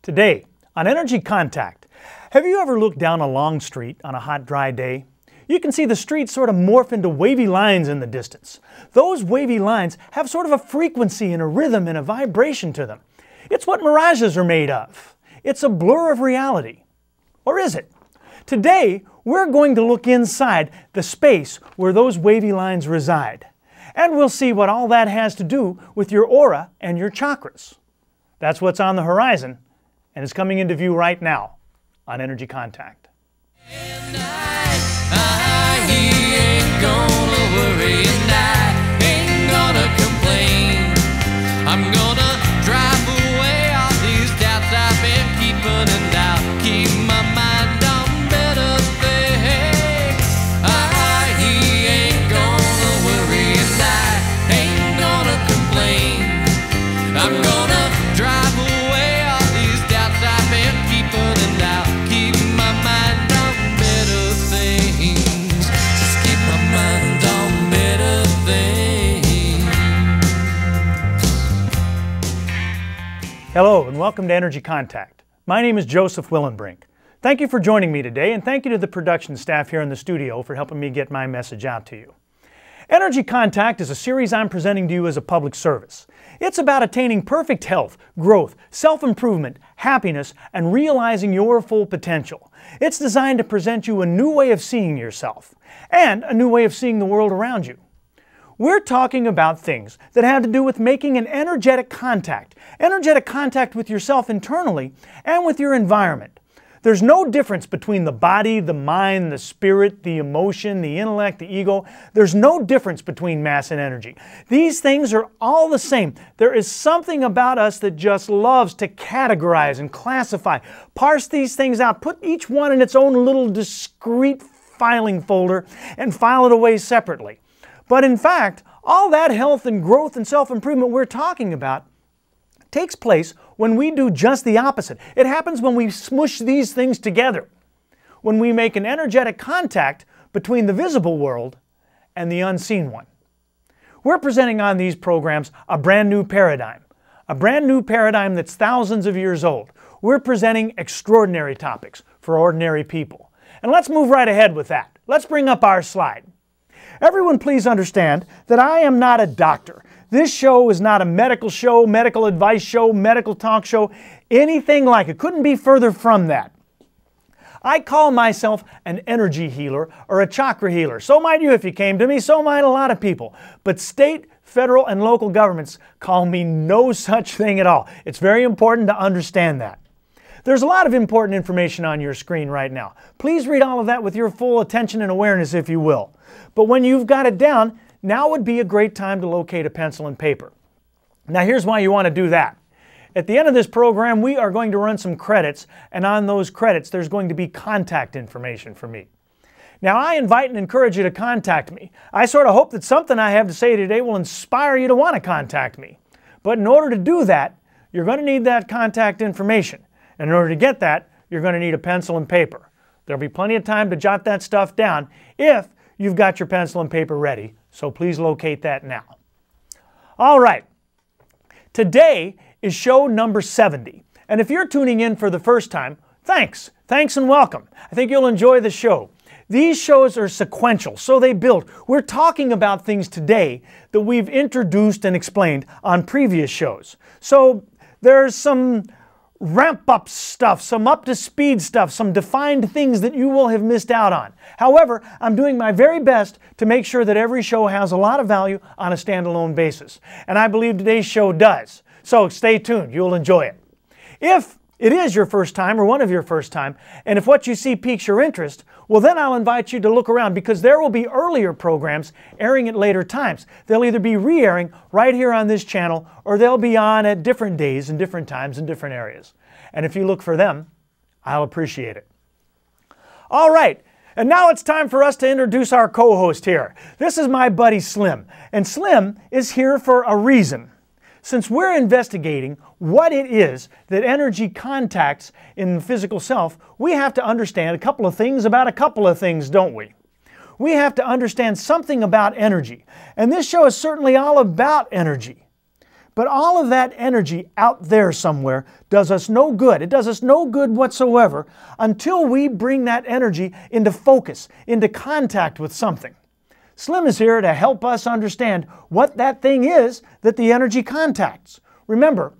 Today, on Energy Contact, have you ever looked down a long street on a hot, dry day? You can see the street sort of morph into wavy lines in the distance. Those wavy lines have sort of a frequency and a rhythm and a vibration to them. It's what mirages are made of. It's a blur of reality. Or is it? Today, we're going to look inside the space where those wavy lines reside. And we'll see what all that has to do with your aura and your chakras. That's what's on the horizon, and it's coming into view right now on Energy Contact. And I ain't gonna worry, and I ain't gonna complain. I'm gonna drive away all these doubts I've been keeping, and I'll keep my mind on better things. I ain't gonna worry, and I ain't gonna complain. I'm gonna drive away all these doubts I've been keeping, and I'll keep my mind on better things. Just keep my mind on better things. Hello and welcome to Energy Contact. My name is Joseph Willenbrink. Thank you for joining me today, and thank you to the production staff here in the studio for helping me get my message out to you. Energy Contact is a series I'm presenting to you as a public service. It's about attaining perfect health, growth, self-improvement, happiness, and realizing your full potential. It's designed to present you a new way of seeing yourself and a new way of seeing the world around you. We're talking about things that have to do with making an energetic contact with yourself internally and with your environment. There's no difference between the body, the mind, the spirit, the emotion, the intellect, the ego. There's no difference between mass and energy. These things are all the same. There is something about us that just loves to categorize and classify, parse these things out, put each one in its own little discrete filing folder and file it away separately. But in fact, all that health and growth and self-improvement we're talking about takes place when we do just the opposite. It happens when we smush these things together, when we make an energetic contact between the visible world and the unseen one. We're presenting on these programs a brand new paradigm that's thousands of years old. We're presenting extraordinary topics for ordinary people. And let's move right ahead with that. Let's bring up our slide. Everyone please understand that I am not a doctor. This show is not a medical show, medical advice show, medical talk show, anything like it. Couldn't be further from that. I call myself an energy healer or a chakra healer. So might you if you came to me, so might a lot of people. But state, federal, and local governments call me no such thing at all. It's very important to understand that. There's a lot of important information on your screen right now. Please read all of that with your full attention and awareness, if you will. But when you've got it down, now would be a great time to locate a pencil and paper. Now here's why you want to do that. At the end of this program, we are going to run some credits, and on those credits there's going to be contact information for me. Now I invite and encourage you to contact me. I sort of hope that something I have to say today will inspire you to want to contact me. But in order to do that, you're going to need that contact information. And in order to get that, you're going to need a pencil and paper. There'll be plenty of time to jot that stuff down if you've got your pencil and paper ready. So please locate that now. All right. Today is show number 70. And if you're tuning in for the first time, thanks. Thanks and welcome. I think you'll enjoy the show. These shows are sequential, so they build. We're talking about things today that we've introduced and explained on previous shows. So there's some ramp-up stuff, some up-to-speed stuff, some defined things that you will have missed out on. However, I'm doing my very best to make sure that every show has a lot of value on a standalone basis. And I believe today's show does. So stay tuned. You'll enjoy it. If it is your first time or one of your first time, and if what you see piques your interest, well then I'll invite you to look around because there will be earlier programs airing at later times. They'll either be re-airing right here on this channel or they'll be on at different days and different times in different areas. And if you look for them, I'll appreciate it. All right, and now it's time for us to introduce our co-host here. This is my buddy Slim, and Slim is here for a reason. Since we're investigating what it is that energy contacts in the physical self, we have to understand a couple of things about a couple of things, don't we? We have to understand something about energy. And this show is certainly all about energy. But all of that energy out there somewhere does us no good. It does us no good whatsoever until we bring that energy into focus, into contact with something. Slim is here to help us understand what that thing is that the energy contacts. Remember,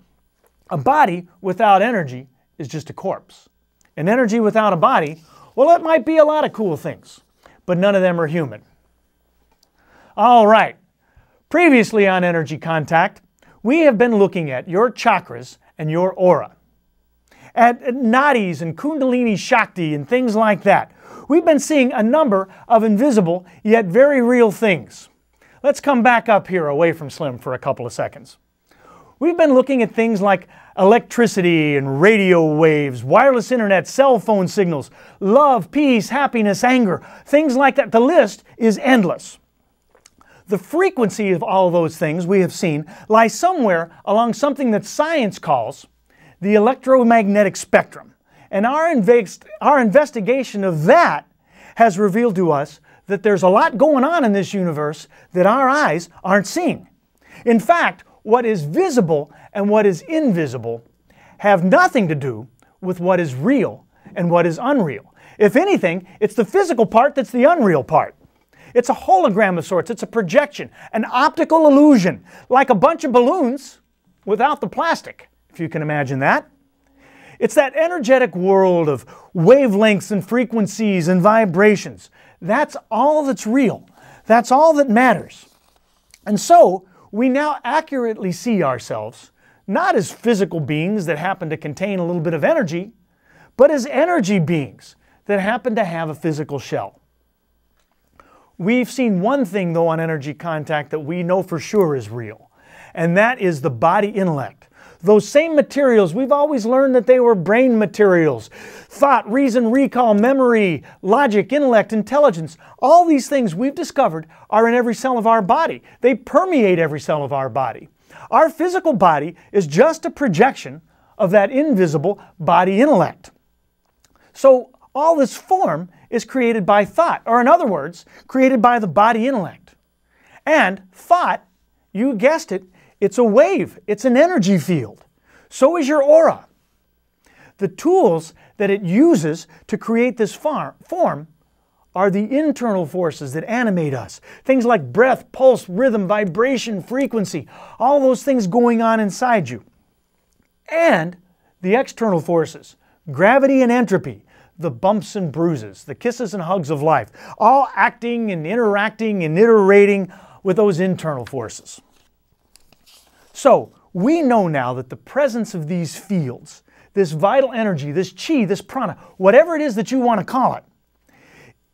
a body without energy is just a corpse. An energy without a body, well, it might be a lot of cool things, but none of them are human. All right. Previously on Energy Contact, we have been looking at your chakras and your aura, at nadis and kundalini shakti and things like that. We've been seeing a number of invisible yet very real things. Let's come back up here away from Slim for a couple of seconds. We've been looking at things like electricity and radio waves, wireless internet, cell phone signals, love, peace, happiness, anger, things like that. The list is endless. The frequency of all those things we have seen lies somewhere along something that science calls the electromagnetic spectrum. And our investigation of that has revealed to us that there's a lot going on in this universe that our eyes aren't seeing. In fact, what is visible and what is invisible have nothing to do with what is real and what is unreal. If anything, it's the physical part that's the unreal part. It's a hologram of sorts. It's a projection, an optical illusion, like a bunch of balloons without the plastic, if you can imagine that. It's that energetic world of wavelengths and frequencies and vibrations. That's all that's real. That's all that matters. And so, we now accurately see ourselves not as physical beings that happen to contain a little bit of energy, but as energy beings that happen to have a physical shell. We've seen one thing, though, on Energy Contact that we know for sure is real, and that is the body intellect. Those same materials, we've always learned that they were brain materials. Thought, reason, recall, memory, logic, intellect, intelligence, all these things we've discovered are in every cell of our body. They permeate every cell of our body. Our physical body is just a projection of that invisible body intellect. So all this form is created by thought, or in other words, created by the body intellect. And thought, you guessed it, it's a wave, it's an energy field. So is your aura. The tools that it uses to create this form are the internal forces that animate us. Things like breath, pulse, rhythm, vibration, frequency, all those things going on inside you. And the external forces, gravity and entropy, the bumps and bruises, the kisses and hugs of life, all acting and interacting and iterating with those internal forces. So, we know now that the presence of these fields, this vital energy, this chi, this prana, whatever it is that you want to call it,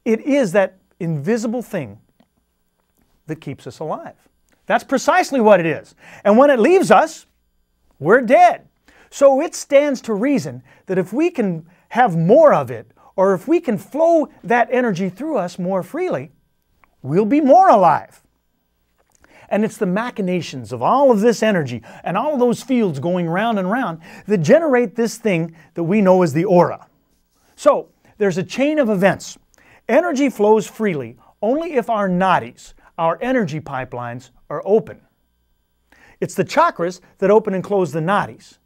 it is that invisible thing that keeps us alive. That's precisely what it is. And when it leaves us, we're dead. So it stands to reason that if we can have more of it, or if we can flow that energy through us more freely, we'll be more alive. And it's the machinations of all of this energy and all of those fields going round and round that generate this thing that we know as the aura. So, there's a chain of events. Energy flows freely only if our nadis, our energy pipelines, are open. It's the chakras that open and close the nadis.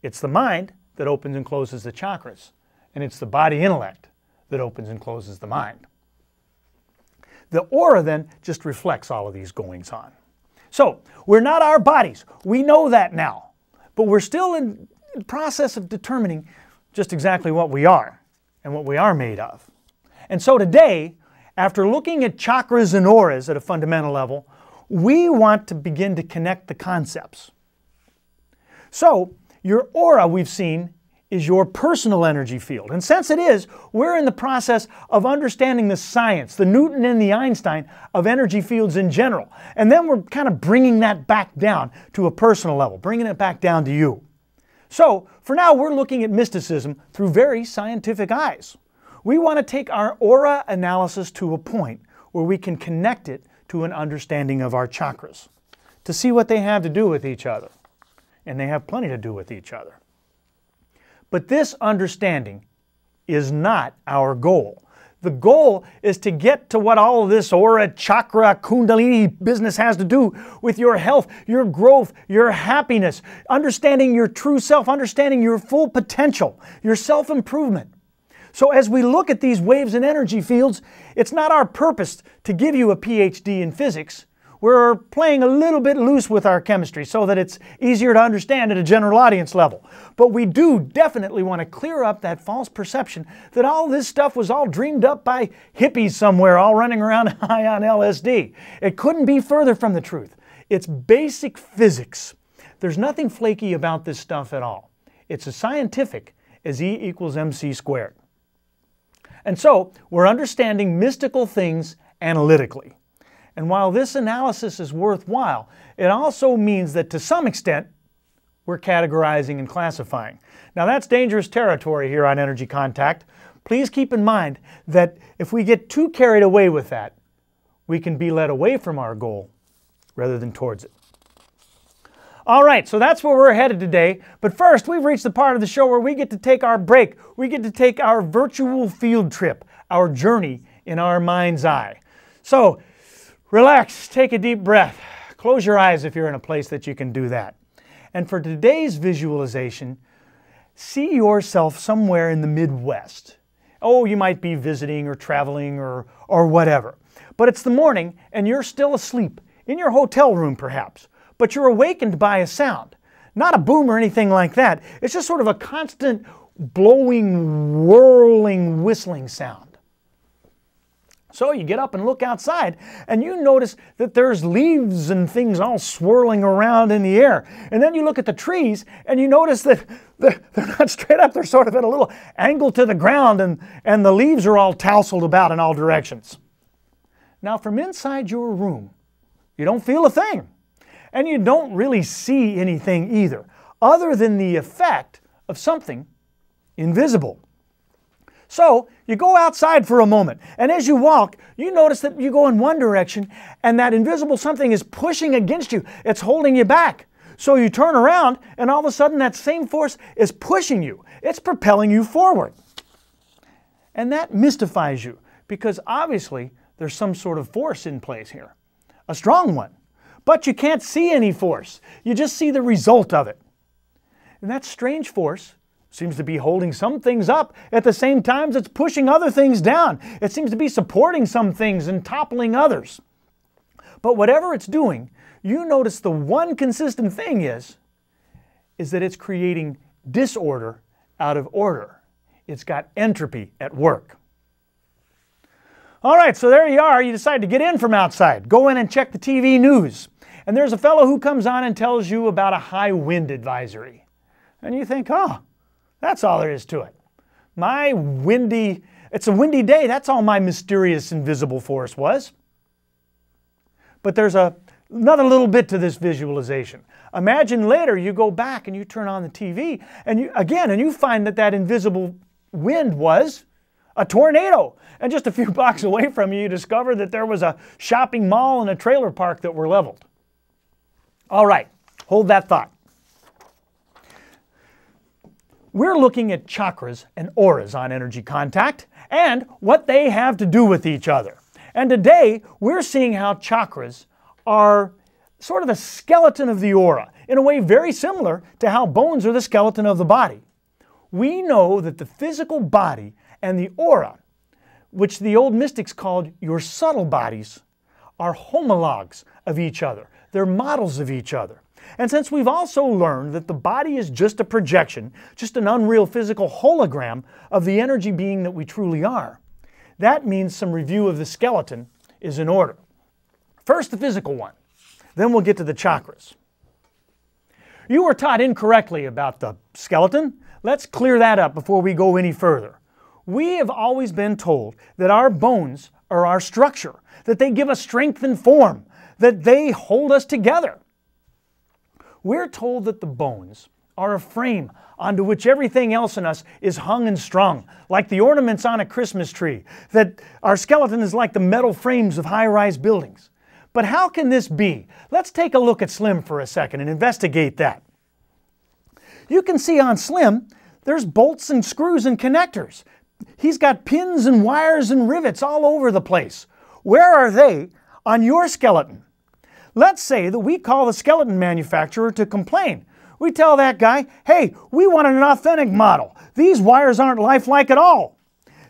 It's the mind that opens and closes the chakras. And it's the body intellect that opens and closes the mind. The aura then just reflects all of these goings on. So, we're not our bodies. We know that now. But we're still in the process of determining just exactly what we are and what we are made of. And so today, after looking at chakras and auras at a fundamental level, we want to begin to connect the concepts. So, your aura, we've seen, is your personal energy field. And since it is, we're in the process of understanding the science, the Newton and the Einstein of energy fields in general. And then we're kind of bringing that back down to a personal level, bringing it back down to you. So, for now, we're looking at mysticism through very scientific eyes. We want to take our aura analysis to a point where we can connect it to an understanding of our chakras, to see what they have to do with each other. And they have plenty to do with each other. But this understanding is not our goal. The goal is to get to what all of this aura, chakra, kundalini business has to do with your health, your growth, your happiness, understanding your true self, understanding your full potential, your self-improvement. So as we look at these waves and energy fields, it's not our purpose to give you a PhD in physics. We're playing a little bit loose with our chemistry so that it's easier to understand at a general audience level. But we do definitely want to clear up that false perception that all this stuff was all dreamed up by hippies somewhere all running around high on LSD. It couldn't be further from the truth. It's basic physics. There's nothing flaky about this stuff at all. It's as scientific as E equals MC squared. And so we're understanding mystical things analytically. And while this analysis is worthwhile, it also means that to some extent, we're categorizing and classifying. Now that's dangerous territory here on Energy Contact. Please keep in mind that if we get too carried away with that, we can be led away from our goal rather than towards it. All right, so that's where we're headed today. But first, we've reached the part of the show where we get to take our break. We get to take our virtual field trip, our journey in our mind's eye. So, relax, take a deep breath. Close your eyes if you're in a place that you can do that. And for today's visualization, see yourself somewhere in the Midwest. Oh, you might be visiting or traveling or whatever. But it's the morning and you're still asleep, in your hotel room perhaps. But you're awakened by a sound. Not a boom or anything like that. It's just sort of a constant blowing, whirling, whistling sound. So you get up and look outside and you notice that there's leaves and things all swirling around in the air. And then you look at the trees and you notice that they're not straight up, they're sort of at a little angle to the ground and the leaves are all tousled about in all directions. Now from inside your room, you don't feel a thing. And you don't really see anything either, other than the effect of something invisible. So you go outside for a moment, and as you walk, you notice that you go in one direction, and that invisible something is pushing against you. It's holding you back. So you turn around, and all of a sudden that same force is pushing you. It's propelling you forward. And that mystifies you, because obviously there's some sort of force in place here, a strong one. But you can't see any force. You just see the result of it. And that strange force seems to be holding some things up at the same time as it's pushing other things down. It seems to be supporting some things and toppling others. But whatever it's doing, you notice the one consistent thing is that it's creating disorder out of order. It's got entropy at work. All right, so there you are. You decide to get in from outside. Go in and check the TV news. And there's a fellow who comes on and tells you about a high wind advisory. And you think, oh, that's all there is to it. It's a windy day. That's all my mysterious invisible force was. But there's another little bit to this visualization. Imagine later you go back and you turn on the TV and you find that invisible wind was a tornado. And just a few blocks away from you, you discover that there was a shopping mall and a trailer park that were leveled. All right, hold that thought. We're looking at chakras and auras on Energy Contact and what they have to do with each other. And today, we're seeing how chakras are sort of the skeleton of the aura, in a way very similar to how bones are the skeleton of the body. We know that the physical body and the aura, which the old mystics called your subtle bodies, are homologs of each other. They're models of each other. And since we've also learned that the body is just a projection, just an unreal physical hologram of the energy being that we truly are, that means some review of the skeleton is in order. First, the physical one. Then we'll get to the chakras. You were taught incorrectly about the skeleton. Let's clear that up before we go any further. We have always been told that our bones are our structure, that they give us strength and form, that they hold us together. We're told that the bones are a frame onto which everything else in us is hung and strung, like the ornaments on a Christmas tree, that our skeleton is like the metal frames of high-rise buildings. But how can this be? Let's take a look at Slim for a second and investigate that. You can see on Slim, there's bolts and screws and connectors, He's got pins and wires and rivets all over the place. Where are they on your skeleton? Let's say that we call the skeleton manufacturer to complain. We tell that guy, hey, we want an authentic model. These wires aren't lifelike at all.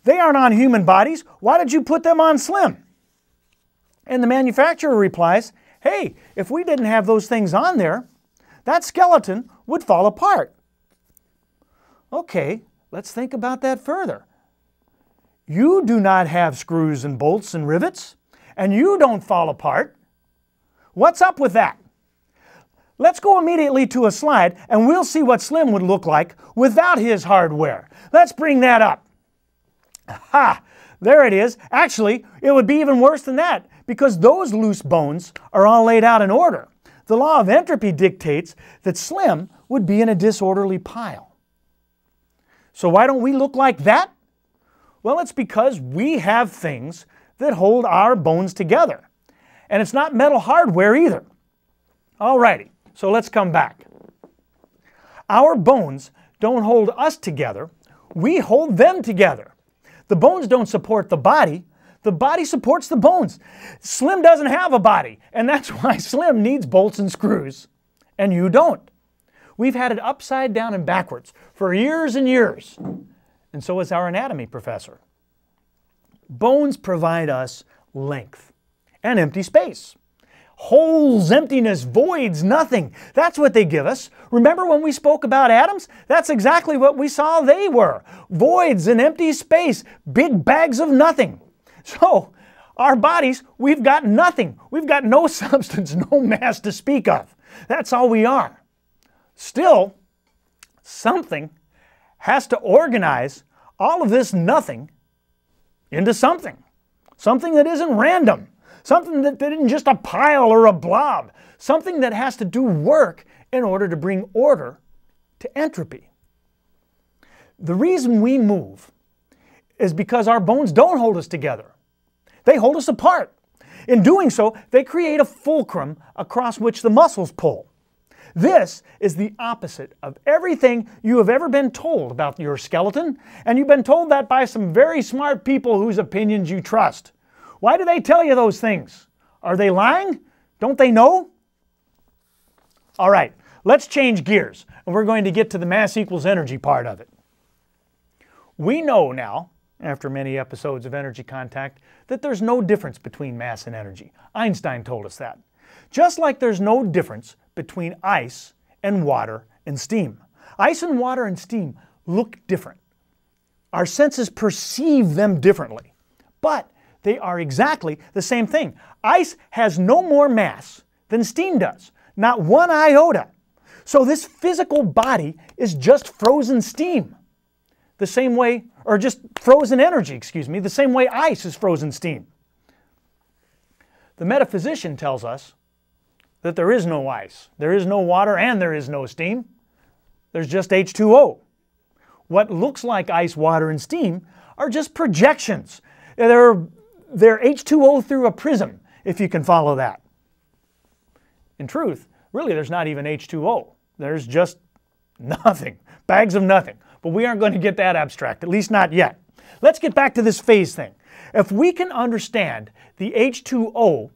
They aren't on human bodies. Why did you put them on Slim? And the manufacturer replies, hey, if we didn't have those things on there, that skeleton would fall apart. Okay, let's think about that further. You do not have screws and bolts and rivets, and you don't fall apart. What's up with that? Let's go immediately to a slide and we'll see what Slim would look like without his hardware. Let's bring that up. Ha! There it is. Actually, it would be even worse than that because those loose bones are all laid out in order. The law of entropy dictates that Slim would be in a disorderly pile. So why don't we look like that? Well, it's because we have things that hold our bones together. And it's not metal hardware either. Alrighty, so let's come back. Our bones don't hold us together, we hold them together. The bones don't support the body supports the bones. Slim doesn't have a body, and that's why Slim needs bolts and screws, and you don't. We've had it upside down and backwards for years and years, and so is our anatomy professor. Bones provide us length and empty space. Holes, emptiness, voids, nothing. That's what they give us. Remember when we spoke about atoms? That's exactly what we saw they were. Voids and empty space, big bags of nothing. So, our bodies, we've got nothing. We've got no substance, no mass to speak of. That's all we are. Still, something has to organize all of this nothing into something. Something that isn't random. Something that isn't just a pile or a blob. Something that has to do work in order to bring order to entropy. The reason we move is because our bones don't hold us together. They hold us apart. In doing so, they create a fulcrum across which the muscles pull. This is the opposite of everything you have ever been told about your skeleton, and you've been told that by some very smart people whose opinions you trust. Why do they tell you those things? Are they lying? Don't they know? All right, let's change gears, and we're going to get to the mass equals energy part of it. We know now, after many episodes of Energy Contact, that there's no difference between mass and energy. Einstein told us that. Just like there's no difference between ice and water and steam. Ice and water and steam look different. Our senses perceive them differently, but they are exactly the same thing. Ice has no more mass than steam does, not one iota. So this physical body is just frozen steam. The same way, or just frozen energy, excuse me, the same way ice is frozen steam. The metaphysician tells us that there is no ice, there is no water, and there is no steam. There's just H2O. What looks like ice, water, and steam are just projections. They're H2O through a prism, if you can follow that. In truth, really there's not even H2O. There's just nothing, bags of nothing. But we aren't going to get that abstract, at least not yet. Let's get back to this phase thing. If we can understand the H2O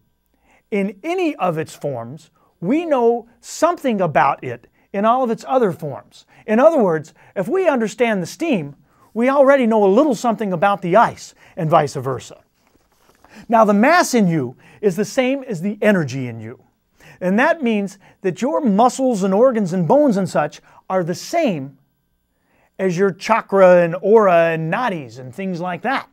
in any of its forms, we know something about it in all of its other forms. In other words, if we understand the steam, we already know a little something about the ice, and vice versa. Now, the mass in you is the same as the energy in you. And that means that your muscles and organs and bones and such are the same as your chakra and aura and nadis and things like that.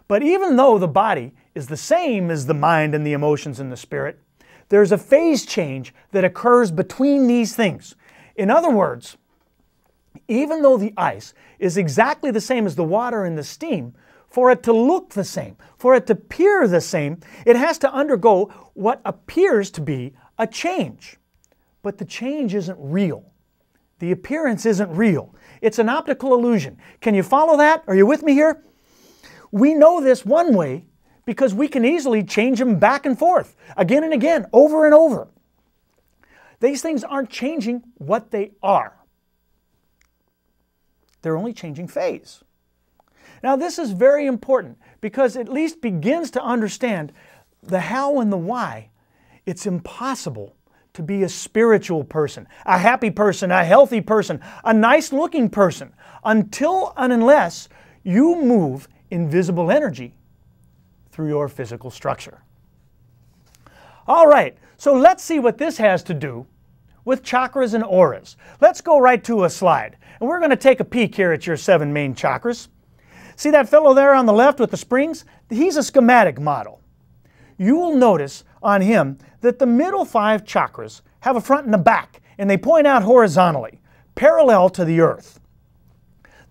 But even though the body is the same as the mind and the emotions and the spirit, there's a phase change that occurs between these things. In other words, even though the ice is exactly the same as the water and the steam, for it to look the same, for it to appear the same, it has to undergo what appears to be a change. But the change isn't real. The appearance isn't real. It's an optical illusion. Can you follow that? Are you with me here? We know this one way because we can easily change them back and forth, again and again, over and over. These things aren't changing what they are. They're only changing phase. Now this is very important because it at least begins to understand the how and the why. It's impossible to be a spiritual person, a happy person, a healthy person, a nice looking person, until and unless you move invisible energy through your physical structure. All right, so let's see what this has to do with chakras and auras. Let's go right to a slide, and we're going to take a peek here at your 7 main chakras. See that fellow there on the left with the springs? He's a schematic model. You will notice on him that the middle 5 chakras have a front and a back, and they point out horizontally, parallel to the earth.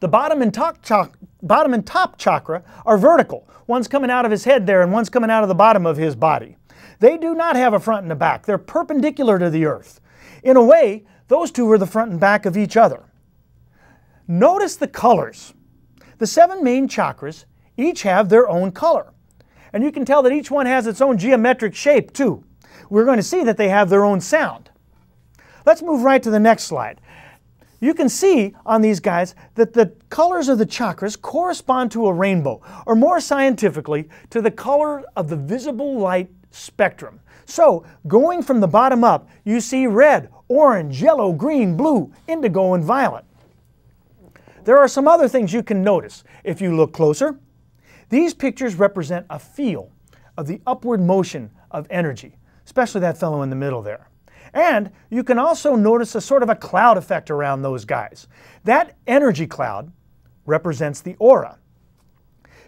The bottom and top chakra are vertical. One's coming out of his head there, and one's coming out of the bottom of his body. They do not have a front and a back. They're perpendicular to the earth. In a way, those two are the front and back of each other. Notice the colors. The 7 main chakras each have their own color. And you can tell that each one has its own geometric shape too. We're going to see that they have their own sound. Let's move right to the next slide. You can see on these guys that the colors of the chakras correspond to a rainbow, or more scientifically, to the color of the visible light spectrum. So, going from the bottom up, you see red, orange, yellow, green, blue, indigo, and violet. There are some other things you can notice if you look closer. These pictures represent a feel of the upward motion of energy, especially that fellow in the middle there. And you can also notice a sort of a cloud effect around those guys. That energy cloud represents the aura.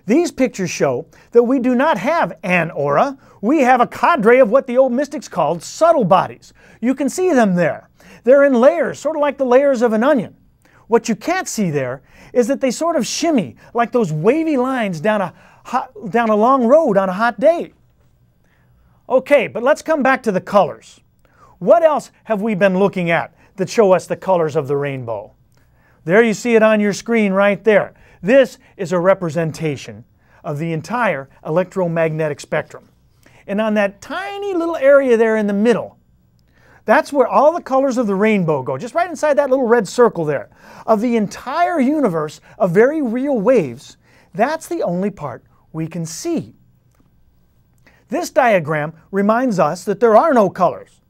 These pictures show that we do not have an aura. We have a cadre of what the old mystics called subtle bodies. You can see them there. They're in layers, sort of like the layers of an onion. What you can't see there is that they sort of shimmy like those wavy lines down a long road on a hot day. Okay, but let's come back to the colors. What else have we been looking at that show us the colors of the rainbow? There you see it on your screen right there. This is a representation of the entire electromagnetic spectrum. And on that tiny little area there in the middle, that's where all the colors of the rainbow go, just right inside that little red circle there. Of the entire universe of very real waves, that's the only part we can see. This diagram reminds us that there are no colors.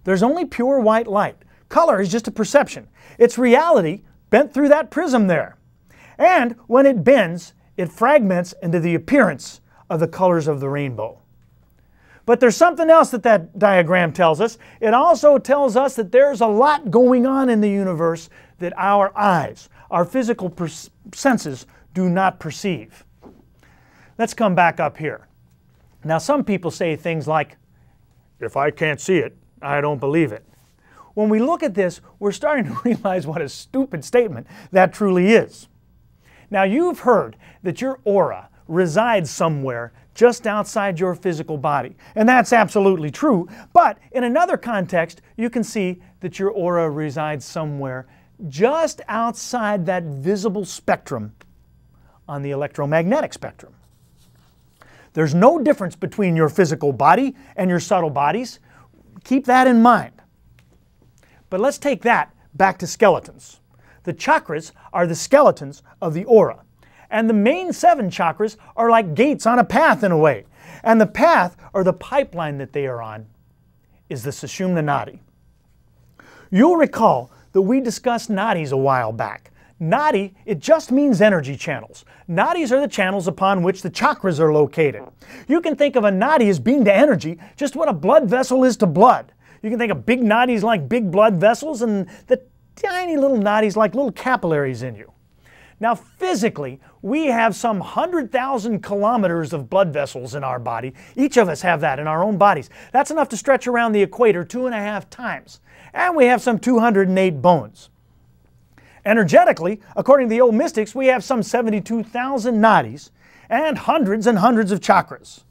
There's only pure white light. Color is just a perception. It's reality bent through that prism there. And when it bends, it fragments into the appearance of the colors of the rainbow. But there's something else that that diagram tells us. It also tells us that there's a lot going on in the universe that our eyes, our physical senses, do not perceive. Let's come back up here. Now some people say things like, if I can't see it, I don't believe it. When we look at this, we're starting to realize what a stupid statement that truly is. Now you've heard that your aura resides somewhere just outside your physical body. And that's absolutely true, but in another context, you can see that your aura resides somewhere just outside that visible spectrum on the electromagnetic spectrum. There's no difference between your physical body and your subtle bodies. Keep that in mind. But let's take that back to skeletons. The chakras are the skeletons of the aura. And the main 7 chakras are like gates on a path in a way. And the path, or the pipeline that they are on, is the Sushumna Nadi. You'll recall that we discussed nadis a while back. Nadi, it just means energy channels. Nadis are the channels upon which the chakras are located. You can think of a nadi as being to energy just what a blood vessel is to blood. You can think of big nadis like big blood vessels and the tiny little nadis like little capillaries in you. Now physically, we have some 100,000 kilometers of blood vessels in our body. Each of us have that in our own bodies. That's enough to stretch around the equator 2.5 times. And we have some 208 bones. Energetically, according to the old mystics, we have some 72,000 nadis and hundreds of chakras.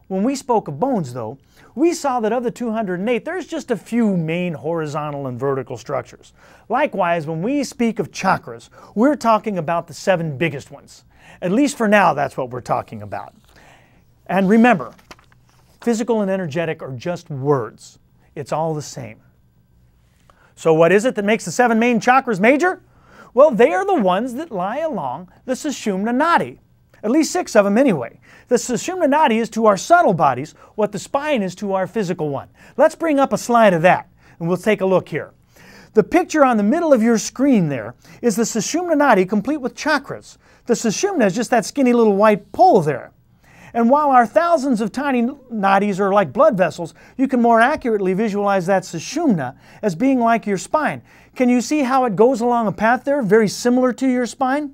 When we spoke of bones, though, we saw that of the 208, there's just a few main horizontal and vertical structures. Likewise, when we speak of chakras, we're talking about the 7 biggest ones. At least for now, that's what we're talking about. And remember, physical and energetic are just words. It's all the same. So what is it that makes the 7 main chakras major? Well, they are the ones that lie along the Sushumna Nadi. At least 6 of them anyway. The Sushumna Nadi is to our subtle bodies what the spine is to our physical one. Let's bring up a slide of that, and we'll take a look here. The picture on the middle of your screen there is the Sushumna Nadi complete with chakras. The Sushumna is just that skinny little white pole there. And while our thousands of tiny nadis are like blood vessels, you can more accurately visualize that Sushumna as being like your spine. Can you see how it goes along a path there, very similar to your spine?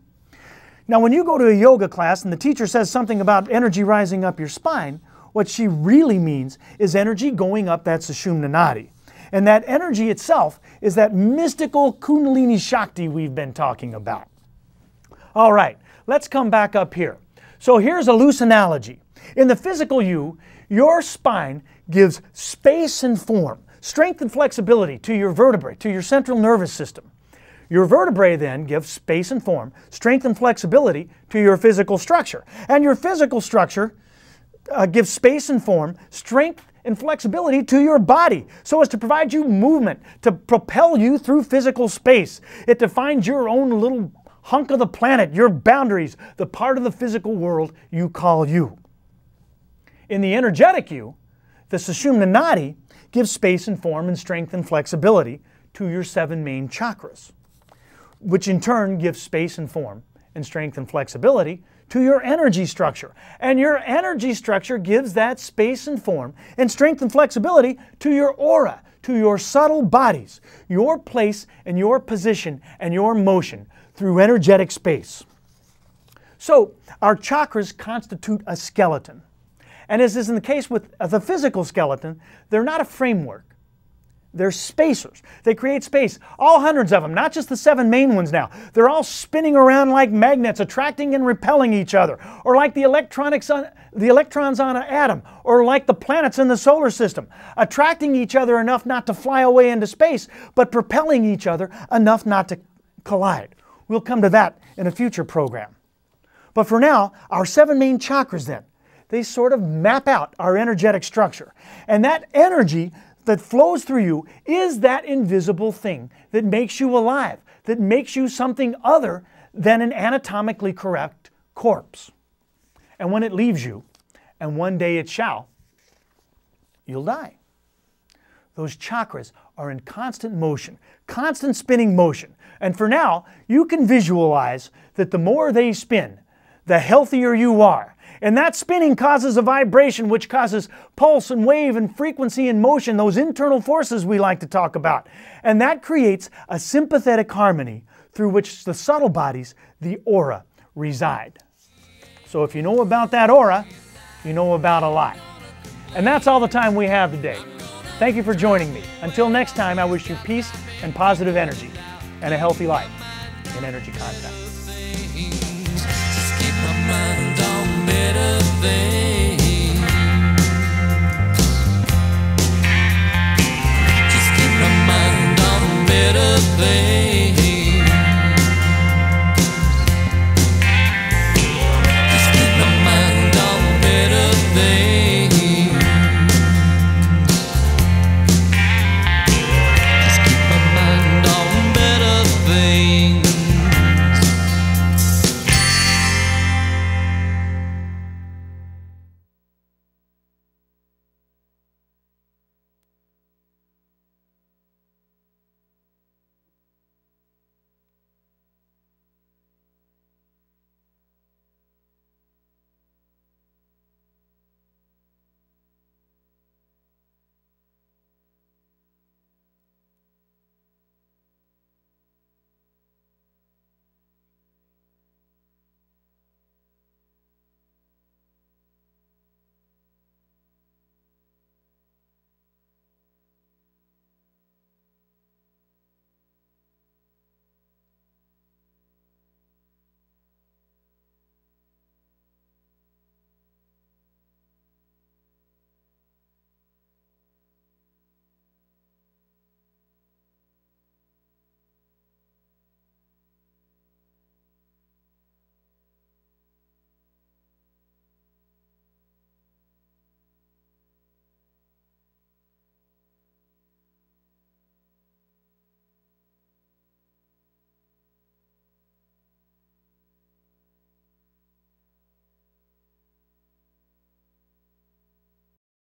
Now, when you go to a yoga class and the teacher says something about energy rising up your spine, what she really means is energy going up that Sushumna Nadi. And that energy itself is that mystical Kundalini Shakti we've been talking about. All right, let's come back up here. So here's a loose analogy. In the physical you, your spine gives space and form, strength and flexibility to your vertebrae, to your central nervous system. Your vertebrae then give space and form, strength and flexibility to your physical structure. And your physical structure gives space and form, strength and flexibility to your body so as to provide you movement, to propel you through physical space. It defines your own little hunk of the planet, your boundaries, the part of the physical world you call you. In the energetic you, the Sushumna Nadi gives space and form and strength and flexibility to your 7 main chakras, which in turn gives space and form and strength and flexibility to your energy structure. And your energy structure gives that space and form and strength and flexibility to your aura, to your subtle bodies, your place and your position and your motion through energetic space. So, our chakras constitute a skeleton. And as is in the case with the physical skeleton, they're not a framework. They're spacers. They create space. All hundreds of them, not just the 7 main ones now. They're all spinning around like magnets, attracting and repelling each other, or like the electrons on an atom, or like the planets in the solar system, attracting each other enough not to fly away into space, but propelling each other enough not to collide. We'll come to that in a future program. But for now, our 7 main chakras then, they sort of map out our energetic structure. And that energy that flows through you is that invisible thing that makes you alive, that makes you something other than an anatomically correct corpse. And when it leaves you, and one day it shall, you'll die. Those chakras are in constant motion, constant spinning motion. And for now, you can visualize that the more they spin, the healthier you are. And that spinning causes a vibration which causes pulse and wave and frequency and motion, those internal forces we like to talk about. And that creates a sympathetic harmony through which the subtle bodies, the aura, reside. So if you know about that aura, you know about a lot. And that's all the time we have today. Thank you for joining me. Until next time, I wish you peace and positive energy and a healthy life in Energy Contact. Just keep my mind on better things. Just keep my mind on better things.